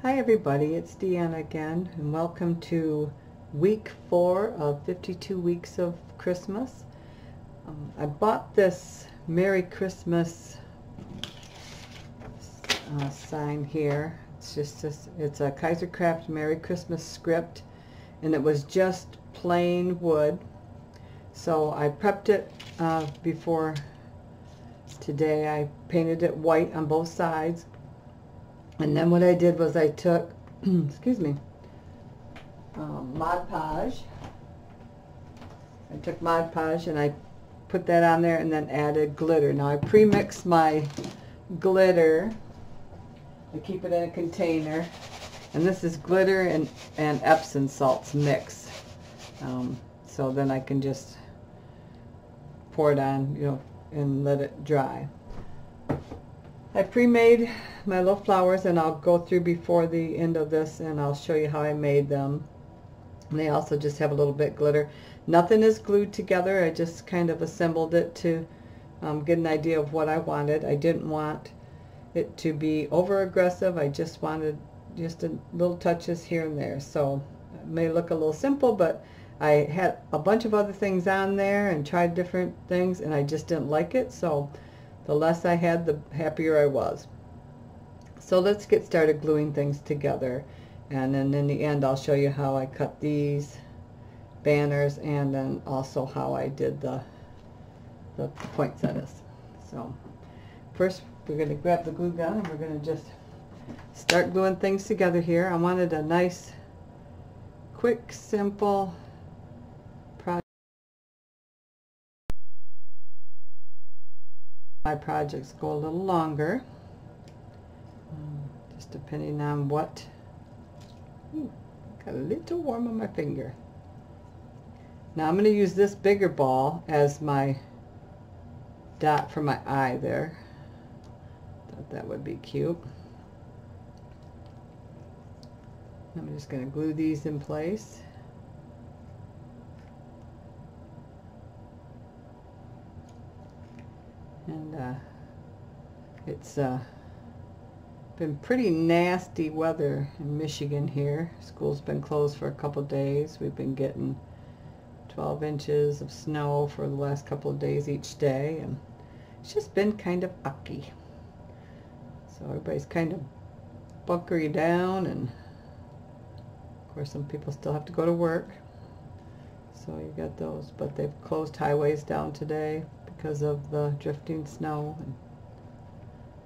Hi everybody, it's Deanna again, and welcome to week 4 of 52 weeks of Christmas. I bought this Merry Christmas sign here. It's a Kaisercraft Merry Christmas script, and it was just plain wood. So I prepped it before today. I painted it white on both sides. And then what I did was I took, excuse me, Mod Podge. I took Mod Podge and I put that on there and then added glitter. Now I pre-mixed my glitter. I keep it in a container. And this is glitter and Epsom salts mix. So then I can just pour it on, and let it dry. I pre-made my little flowers, and I'll go through before the end of this and I'll show you how I made them. And they also just have a little bit glitter. Nothing is glued together. I just kind of assembled it to get an idea of what I wanted. I didn't want it to be over aggressive. I just wanted just a little touches here and there. So it may look a little simple, but I had a bunch of other things on there and tried different things, and I just didn't like it. So the less I had, the happier I was. So let's get started gluing things together, and then in the end I'll show you how I cut these banners, and then also how I did the poinsettias. So first we're going to grab the glue gun and we're going to just start gluing things together here. I wanted a nice, quick, simple project. My projects go a little longer, just depending on what. Ooh, got a little warm on my finger. Now I'm going to use this bigger ball as my dot for my eye there. Thought that would be cute. I'm just going to glue these in place. And it's been pretty nasty weather in Michigan here. School's been closed for a couple days. We've been getting 12 inches of snow for the last couple of days each day, and it's just been kind of ucky. So everybody's kind of bunkering down, and of course some people still have to go to work. So you got those, but they've closed highways down today because of the drifting snow, and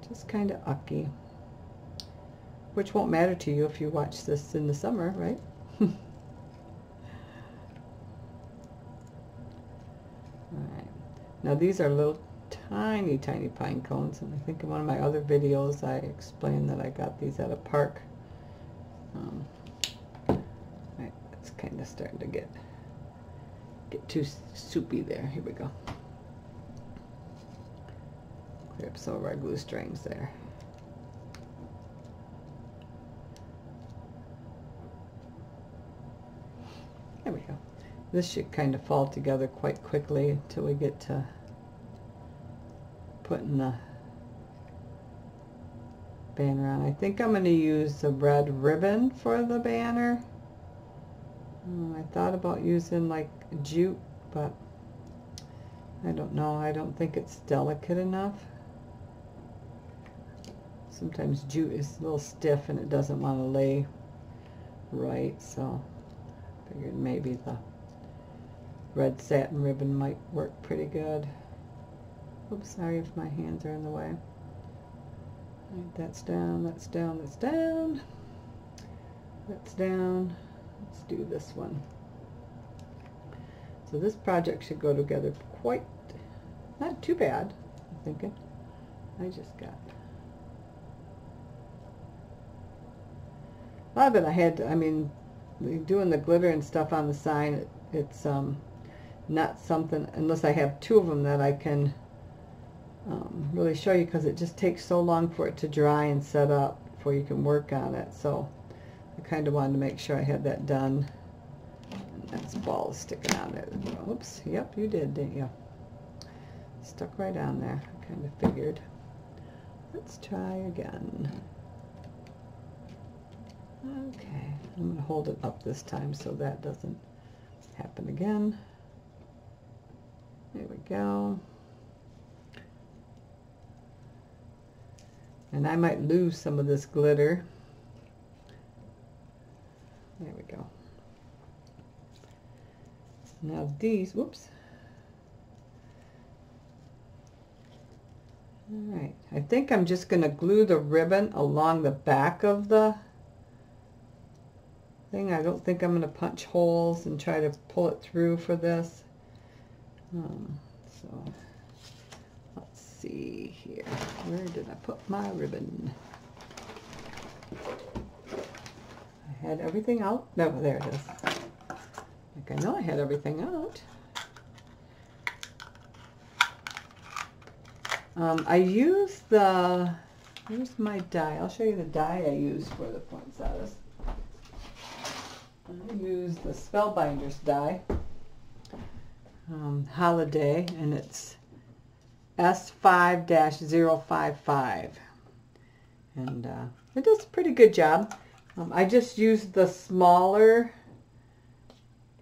just kind of ucky, which won't matter to you if you watch this in the summer, right? Alright, now these are little tiny pine cones, and I think in one of my other videos I explained that I got these at a park. Right, it's kind of starting to get too soupy there. Here we go. Clear up some of our glue strings there. There we go. This should kind of fall together quite quickly until we get to putting the banner on. I think I'm going to use a red ribbon for the banner. I thought about using like jute, but I don't know. I don't think it's delicate enough. Sometimes jute is a little stiff and it doesn't want to lay right, so I figured maybe the red satin ribbon might work pretty good. Oops, sorry if my hands are in the way. Right, that's down, that's down, that's down. That's down. Let's do this one. So this project should go together quite, not too bad, I'm thinking. I just got a lot of it. I had to, doing the glitter and stuff on the sign, it's not something, unless I have two of them, that I can really show you, because it just takes so long for it to dry and set up before you can work on it. So I kind of wanted to make sure I had that done. And that's ball sticking on there. Oops, yep, you did, didn't you? Stuck right on there. I kind of figured. Let's try again. Okay, I'm going to hold it up this time so that doesn't happen again. There we go. And I might lose some of this glitter. There we go. Now these, whoops. All right, I think I'm just going to glue the ribbon along the back of the thing. I don't think I'm going to punch holes and try to pull it through for this. So let's see here. Where did I put my ribbon? I had everything out. No, there it is. Like I know I had everything out. I used the, here's my die. I'll show you the die I used for the poinsettias. I used the Spellbinders die, Holiday, and it's S5-055. And it does a pretty good job. I just used the smaller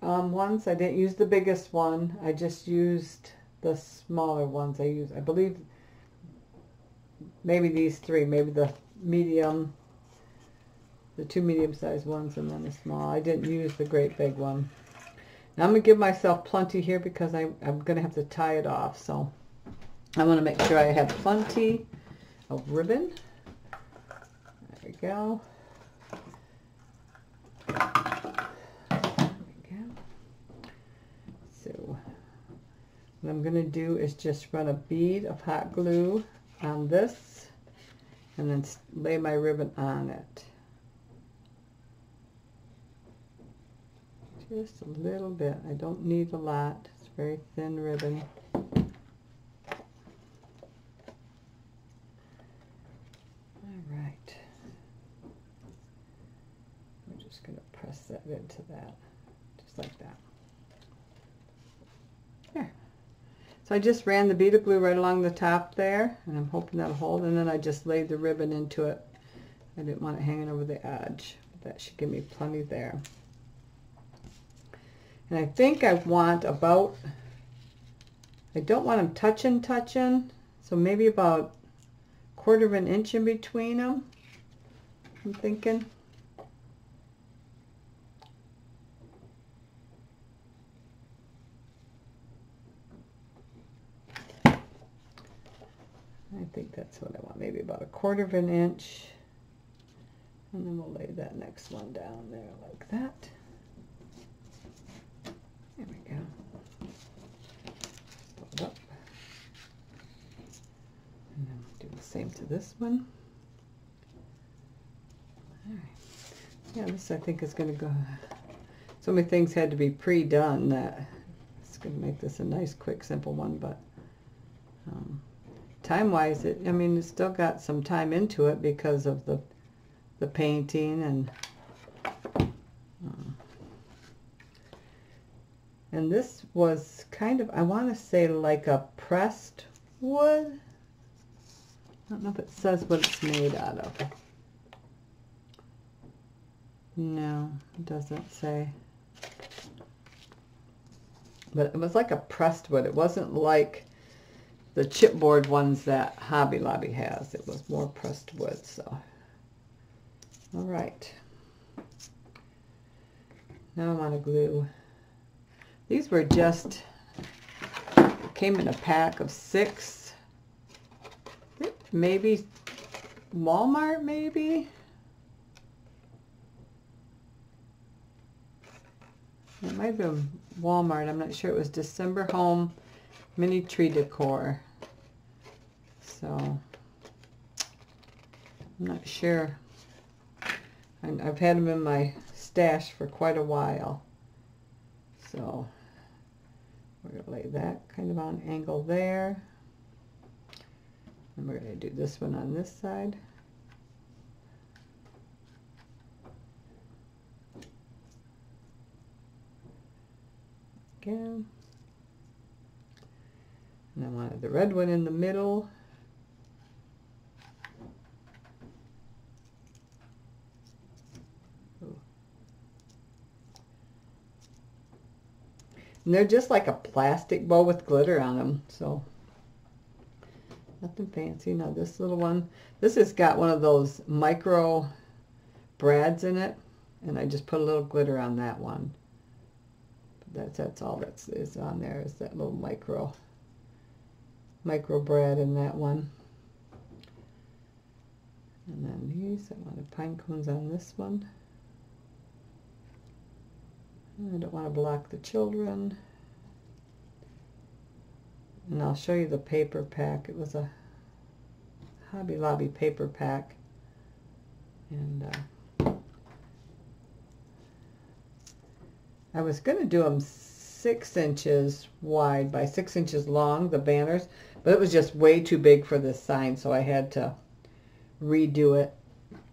ones. I didn't use the biggest one. I just used the smaller ones. I believe, maybe these three, maybe the medium, the two medium-sized ones and then the small. I didn't use the great big one. Now I'm going to give myself plenty here because I'm going to have to tie it off. So I want to make sure I have plenty of ribbon. There we go. So what I'm going to do is just run a bead of hot glue on this and then lay my ribbon on it. Just a little bit. I don't need a lot. It's very thin ribbon. All right. I'm just going to press that into that, just like that. There. So I just ran the bead of glue right along the top there, and I'm hoping that'll hold, and then I just laid the ribbon into it. I didn't want it hanging over the edge, but that should give me plenty there. And I think I want about, I don't want them touching, so maybe about 1/4 of an inch in between them, I'm thinking. I think that's what I want, maybe about 1/4 of an inch. And then we'll lay that next one down there like that. There we go. Just hold up. And then we'll do the same to this one. All right. Yeah, this I think is going to go. So many things had to be pre-done that it's going to make this a nice, quick, simple one. But time-wise, I mean, it's still got some time into it because of the painting and this was kind of, I want to say like a pressed wood. I don't know if it says what it's made out of. No, it doesn't say. But it was like a pressed wood. It wasn't like the chipboard ones that Hobby Lobby has. It was more pressed wood, so. All right. Now I want to glue. These were just, came in a pack of 6. Maybe Walmart, maybe? It might have been Walmart. I'm not sure. It was December Home Mini Tree Decor. So, I'm not sure. I've had them in my stash for quite a while. So, we're going to lay that kind of on an angle there. And we're going to do this one on this side. Again. And I wanted the red one in the middle. And they're just like a plastic bow with glitter on them. So nothing fancy. Now this little one, this has got one of those micro brads in it. And I just put a little glitter on that one. But that's all that is on there, is that little micro brad in that one. And then these, I wanted pine cones on this one. I don't want to block the children. And I'll show you the paper pack. It was a Hobby Lobby paper pack. And I was going to do them 6 inches wide by 6 inches long, the banners, but it was just way too big for this sign, so I had to redo it.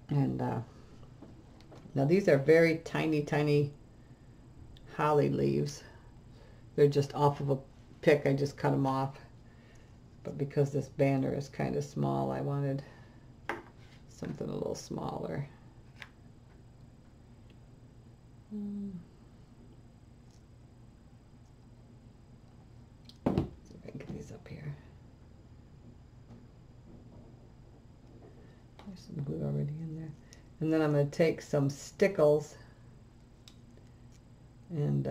And now these are very tiny, tiny holly leaves. They're just off of a pick. I just cut them off. But because this banner is kind of small, I wanted something a little smaller. See if I can get these up here. There's some glue already in there. And then I'm going to take some stickles and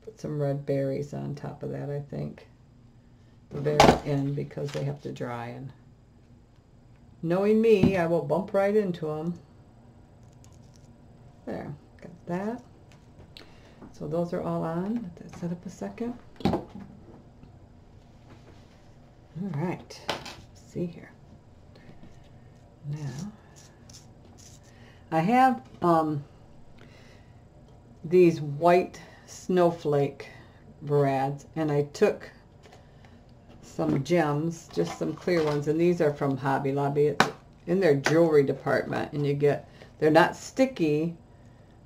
put some red berries on top of that, I think. The very end, because they have to dry. And knowing me, I will bump right into them. There, got that. So those are all on. Let that set up a second. All right, let's see here. Now, I have these white snowflake brads, and I took some gems, just some clear ones, and these are from Hobby Lobby. It's in their jewelry department, and you get, they're not sticky,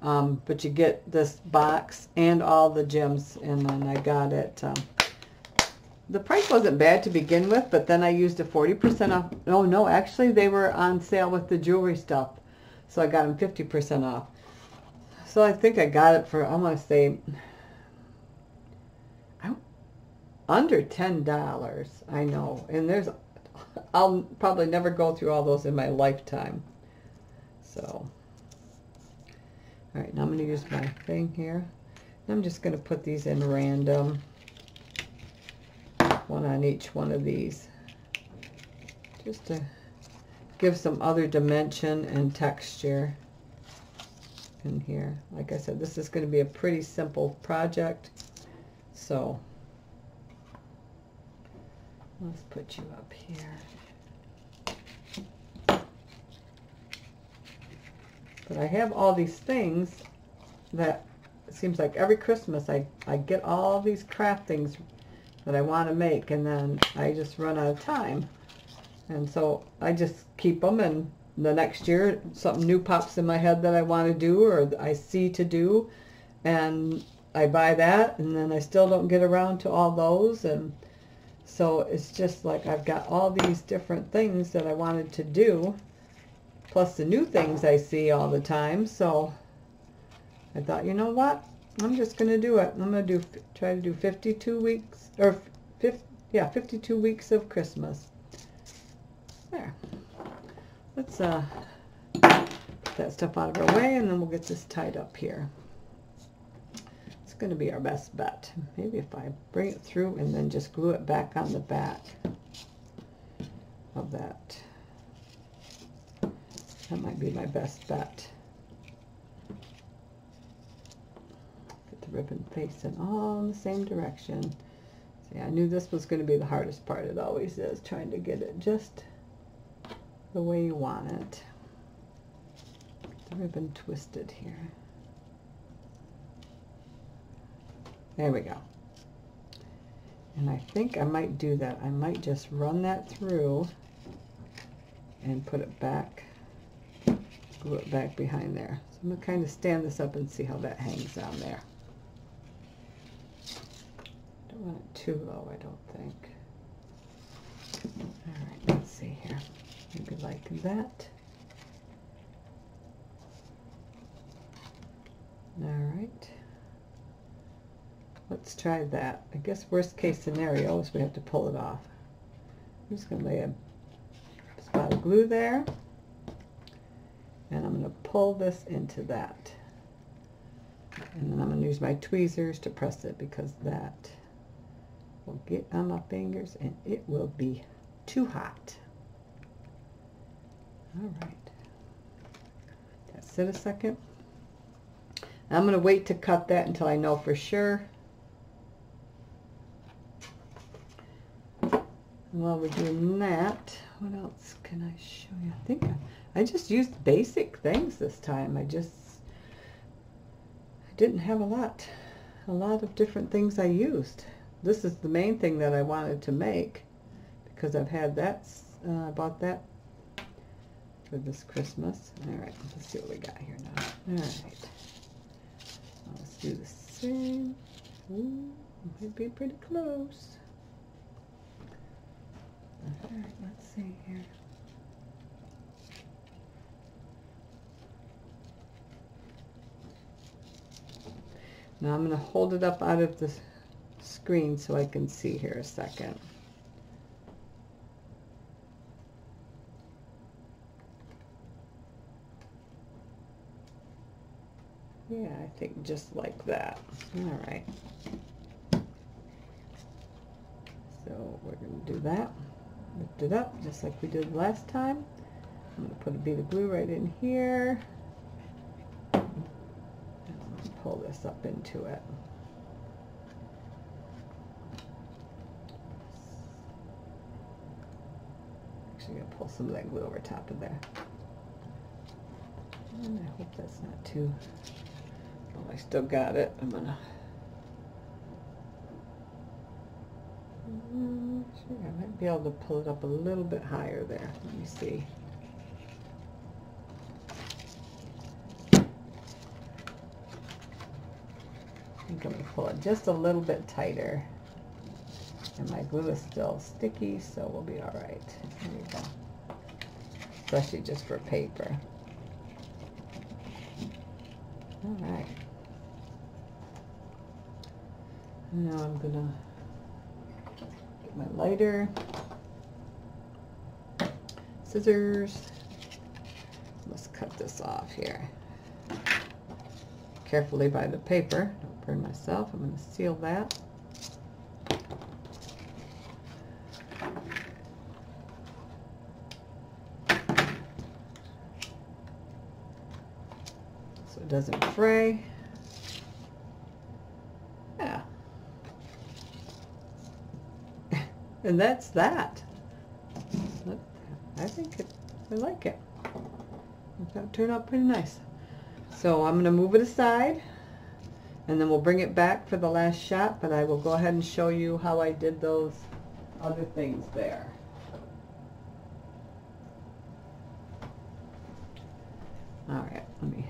but you get this box and all the gems, and then I got it. The price wasn't bad to begin with, but then I used a 40% off. Oh no, actually they were on sale with the jewelry stuff, so I got them 50% off. So I think I got it for, I want to say, under $10. I know, and there's, I'll probably never go through all those in my lifetime. So, all right, now I'm going to use my thing here. I'm just going to put these in random, one on each one of these, just to give some other dimension and texture in here. Like I said, this is going to be a pretty simple project, so let's put you up here. But I have all these things that it seems like every Christmas I get all these craft things that I want to make, and then I just run out of time. And so I just keep them, and the next year something new pops in my head that I want to do or I see to do, and I buy that, and then I still don't get around to all those. And so it's just like I've got all these different things that I wanted to do, plus the new things I see all the time. So I thought, you know what? I'm just going to do it. I'm going to try to do 52 weeks, or 52 weeks of Christmas. There. Let's put that stuff out of our way, and then we'll get this tied up here. It's going to be our best bet. Maybe if I bring it through and then just glue it back on the back of that. That might be my best bet. Get the ribbon facing all in the same direction. See, I knew this was going to be the hardest part. It always is, trying to get it just the way you want it. Get the ribbon twisted here. There we go. And I think I might do that. I might just run that through and put it back, glue it back behind there. So I'm going to kind of stand this up and see how that hangs down there. Don't want it too low, I don't think. All right, let's see here. Maybe like that. All right. let's try that. I guess worst case scenario is we have to pull it off. I'm just going to lay a spot of glue there. And I'm going to pull this into that. And then I'm going to use my tweezers to press it because that will get on my fingers and it will be too hot. All right. That's it a second. I'm going to wait to cut that until I know for sure. While we're doing that, what else can I show you? I think I just used basic things this time. I didn't have a lot of different things I used. This is the main thing that I wanted to make because I've had that, I bought that for this Christmas. All right, let's see what we got here now. All right, let's do the same. Ooh, might be pretty close. All right, let's see here. Now I'm going to hold it up out of the screen so I can see here a second. Yeah, I think just like that. All right. So we're going to do that. Lift it up just like we did last time. I'm going to put a bead of glue right in here. Pull this up into it. Actually, I'm going to pull some of that glue over top of there. And I hope that's not too... Oh, I still got it. I'm going to... Sure, I might be able to pull it up a little bit higher there. Let me see. I think I'm going to pull it just a little bit tighter. And my glue is still sticky, so we'll be all right. There you go. Especially just for paper. All right. Now I'm going to get my lighter, scissors. Let's cut this off here. Carefully by the paper. Don't burn myself. I'm going to seal that. So it doesn't fray. Yeah. And that's that. I think I like it. That turned out pretty nice. So I'm going to move it aside, and then we'll bring it back for the last shot, but I will go ahead and show you how I did those other things there. All right, let me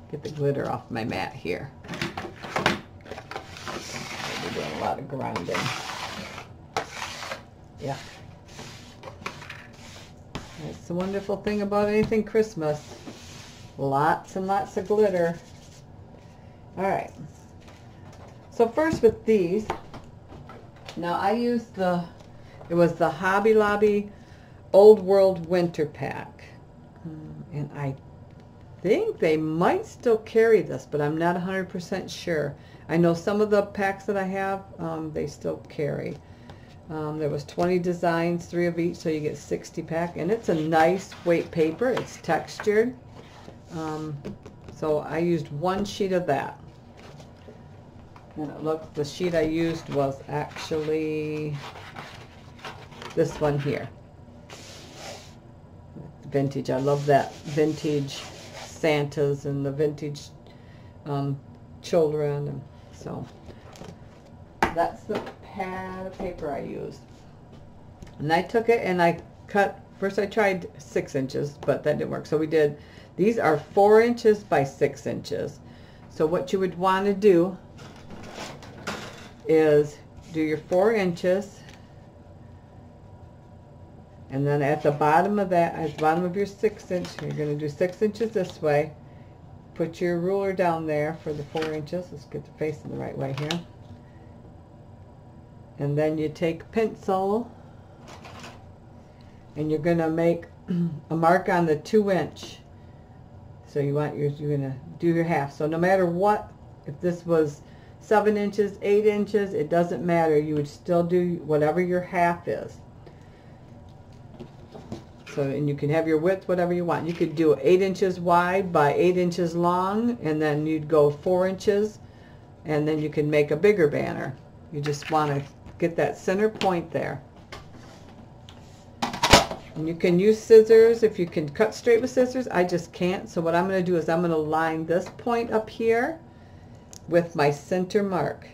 get the glitter off my mat here. We're doing a lot of grinding. Yeah. That's the wonderful thing about anything Christmas. Lots and lots of glitter. All right. So first with these, now I used it was the Hobby Lobby Old World Winter Pack. And I think they might still carry this, but I'm not 100% sure. I know some of the packs that I have, they still carry. There was 20 designs, 3 of each, so you get 60 pack, and it's a nice weight paper. It's textured. So I used 1 sheet of that. And it looked, the sheet I used was actually this one here. Vintage. I love that vintage Santas and the vintage children, and so that's the pad of paper I used. And I took it and I cut, first I tried 6 inches, but that didn't work. So we did, these are 4 inches by 6 inches. So what you would want to do is do your 4 inches, and then at the bottom of that, at the bottom of your 6 inch, you're going to do 6 inches this way, put your ruler down there for the 4 inches. Let's get the face in the right way here. And then you take pencil and you're going to make a mark on the 2-inch. So you're going to do your half. So no matter what, if this was 7 inches, 8 inches, it doesn't matter. You would still do whatever your half is. So, and you can have your width whatever you want. You could do 8 inches wide by 8 inches long, and then you'd go 4 inches, and then you can make a bigger banner. You just want to get that center point there. And you can use scissors if you can cut straight with scissors. I just can't. So what I'm going to do is I'm going to line this point up here with my center mark.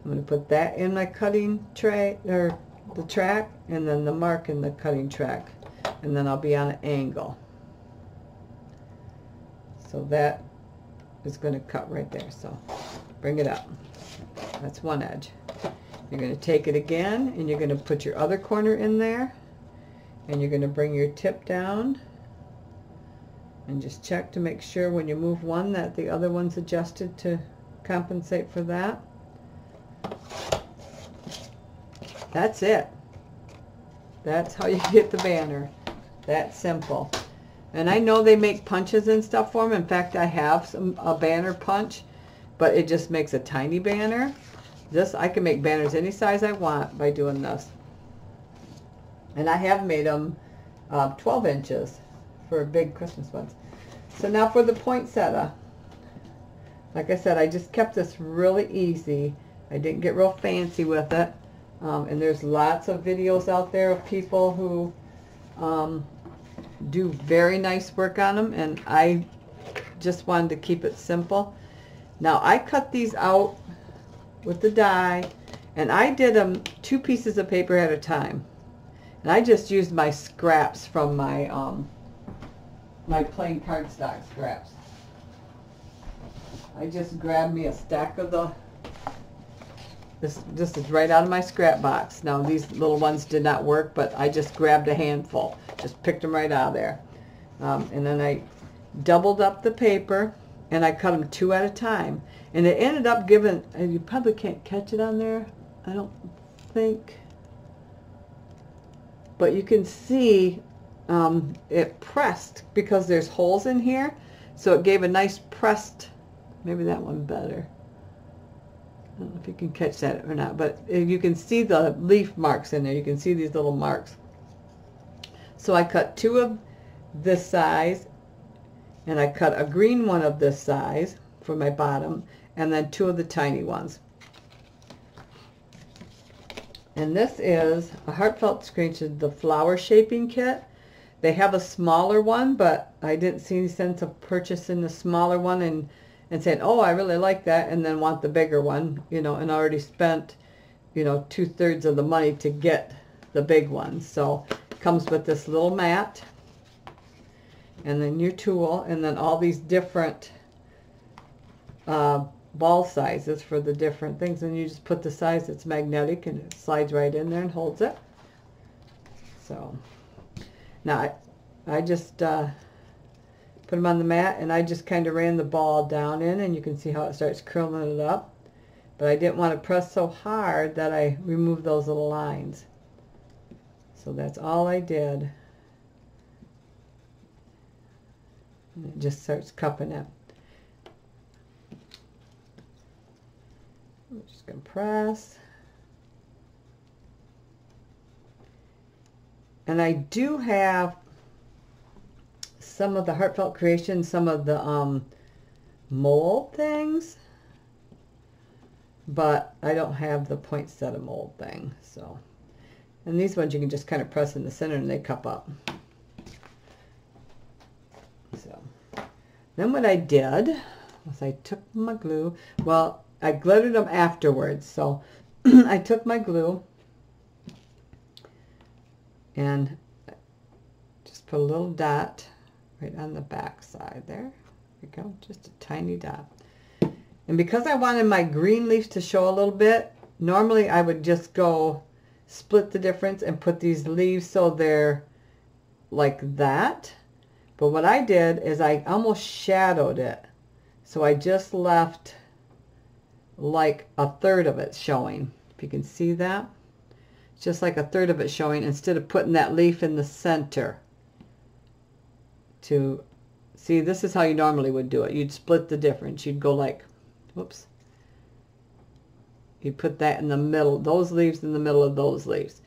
I'm going to put that in my cutting tray, or the track, and then the mark in the cutting track. And then I'll be on an angle. So that is going to cut right there. So bring it up. That's one edge. You're going to take it again, and you're going to put your other corner in there. And you're going to bring your tip down. And just check to make sure when you move one that the other one's adjusted to compensate for that. That's it. That's how you get the banner. That simple. And I know they make punches and stuff for them. In fact, I have a banner punch, but it just makes a tiny banner. This, I can make banners any size I want by doing this. And I have made them 12 inches for big Christmas ones. So now for the poinsettia. Like I said, I just kept this really easy. I didn't get real fancy with it. And there's lots of videos out there of people who do very nice work on them, and I just wanted to keep it simple. Now I cut these out with the die, and I did them 2 pieces of paper at a time. And I just used my scraps from my my plain cardstock scraps. I just grabbed me a stack of the, this is right out of my scrap box. Now these little ones did not work, but I just grabbed a handful. Just picked them right out of there. And then I doubled up the paper, and I cut them 2 at a time. And it ended up giving, and you probably can't catch it on there, I don't think. But you can see it pressed because there's holes in here. So it gave a nice pressed, maybe that one better. I don't know if you can catch that or not, but you can see the leaf marks in there. You can see these little marks. So I cut 2 of this size, and I cut a green one of this size for my bottom, and then 2 of the tiny ones. And this is a Heartfelt Creations, the flower shaping kit. They have a smaller one, but I didn't see any sense of purchasing the smaller one and saying, oh, I really like that, and then want the bigger one, you know, and already spent, you know, 2/3 of the money to get the big one. So it comes with this little mat, and then your tool, and then all these different ball sizes for the different things, and you just put the size that's magnetic, and it slides right in there and holds it. So now I just put them on the mat, and I just kind of ran the ball down in, and you can see how it starts curling it up. But I didn't want to press so hard that I removed those little lines. So that's all I did. And it just starts cupping it. I'm just going to press. And I do have some of the Heartfelt Creations, some of the mold things, but I don't have the poinsettia mold thing. So, and these ones you can just kind of press in the center and they cup up. So then what I did was I took my glue. Well, I glittered them afterwards. So I took my glue and just put a little dot right on the back side there. There we go, just a tiny dot. And because I wanted my green leaves to show a little bit, normally I would just go split the difference and put these leaves so they're like that. But what I did is I almost shadowed it. So I just left like a third of it showing. If you can see that. Just like a third of it showing instead of putting that leaf in the center. To see, this is how you normally would do it. You'd split the difference. You'd go like, whoops. You put that in the middle, those leaves in the middle of those leaves.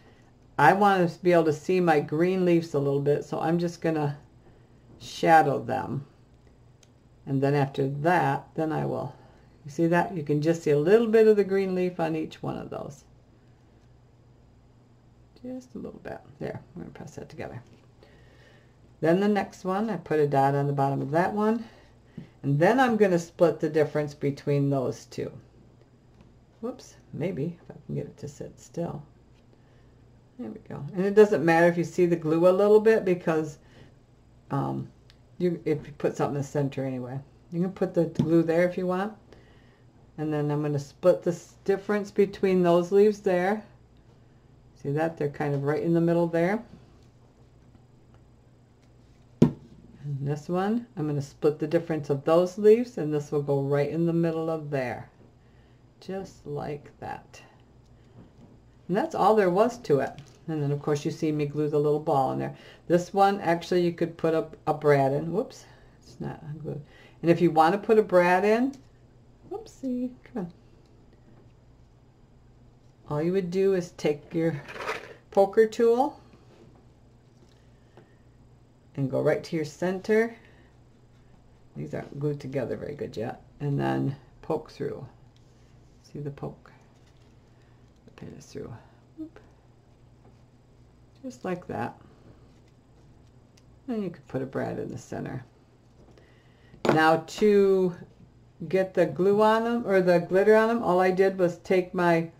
I want to be able to see my green leaves a little bit, so I'm just going to shadow them. And then after that, then I will, you see that? You can just see a little bit of the green leaf on each one of those. Just a little bit. There, I'm going to press that together. Then the next one, I put a dot on the bottom of that one. And then I'm going to split the difference between those two. Whoops, maybe, if I can get it to sit still. There we go. And it doesn't matter if you see the glue a little bit because if you put something in the center anyway. You can put the glue there if you want. And then I'm going to split this difference between those leaves there. See that? They're kind of right in the middle there. And this one, I'm going to split the difference of those leaves, and this will go right in the middle of there. Just like that. And that's all there was to it. And then, of course, you see me glue the little ball in there. This one, actually, you could put a brad in. Whoops, it's not glued. And if you want to put a brad in, whoopsie, come on. All you would do is take your poker tool and go right to your center. These aren't glued together very good yet. And then poke through. See the poke? Pin it through. Whoop. Just like that. And you could put a brad in the center. Now to get the glue on them, or the glitter on them, all I did was take my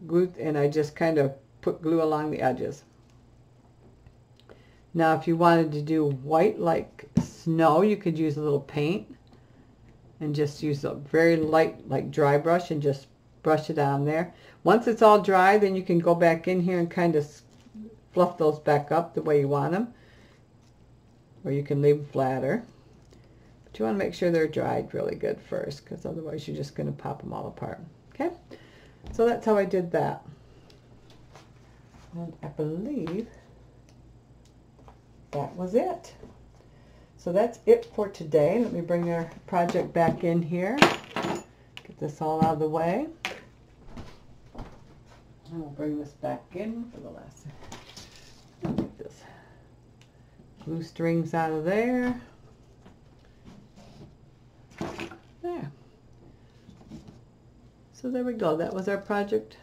glue and I just kind of put glue along the edges. Now if you wanted to do white like snow, you could use a little paint and just use a very light like dry brush and just brush it on there. Once it's all dry, then you can go back in here and kind of fluff those back up the way you want them, or you can leave them flatter. But you want to make sure they're dried really good first, because otherwise you're just going to pop them all apart. Okay, so that's how I did that. And I believe that was it. So that's it for today. Let me bring our project back in here. Get this all out of the way. And we'll bring this back in for the last. Get this glue strings out of there. There. So there we go. That was our project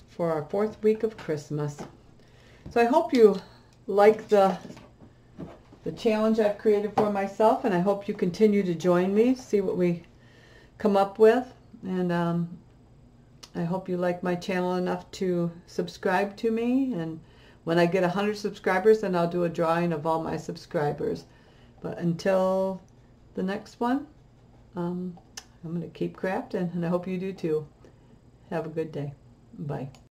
for our 4th week of Christmas. So I hope you like the challenge I've created for myself, and I hope you continue to join me, see what we come up with. And I hope you like my channel enough to subscribe to me, and when I get 100 subscribers, then I'll do a drawing of all my subscribers. But until the next one, I'm going to keep crafting, and I hope you do too. Have a good day. Bye.